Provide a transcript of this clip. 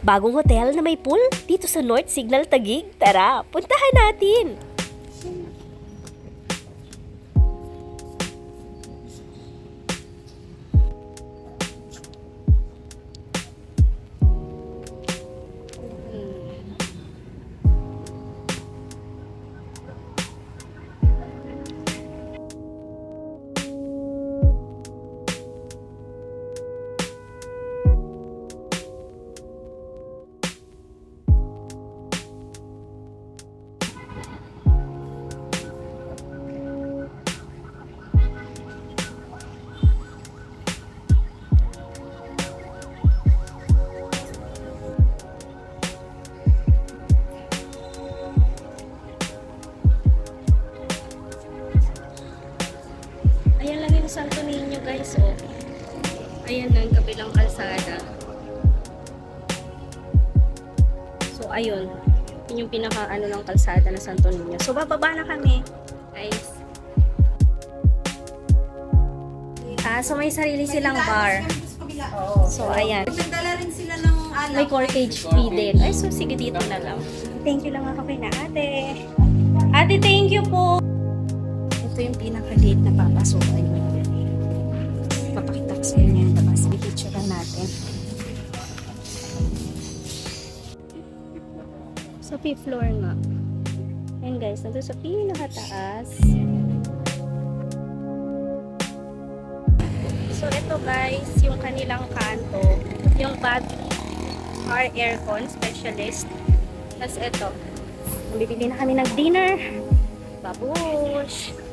bagong hotel na may pool dito sa North Signal Taguig. Tara, puntahan natin! Ayan lang yung Santo Niño, guys. Oh. Ayan lang, kabilang kalsada. So, ayun. Yun yung pinaka-ano ng kalsada na Santo Niño. So, bababa na kami, guys. So may sarili silang bar. So, ayan. Nagdala rin sila ng alak. May cottage fee din. Ay, so sige, dito na lang. Thank you lang ako kay na ate. Ate, thank you po! Ito yung pinaka-late na papasukan nyo. Papakita ko sa inyo yung labas. Pipicturean natin. Sa fifth floor nga. Ayan guys, nandun sa pinakataas. So ito guys, yung kanilang kanto. Yung battery car aircon specialist. Tapos ito, bibili na kami ng dinner. Babush!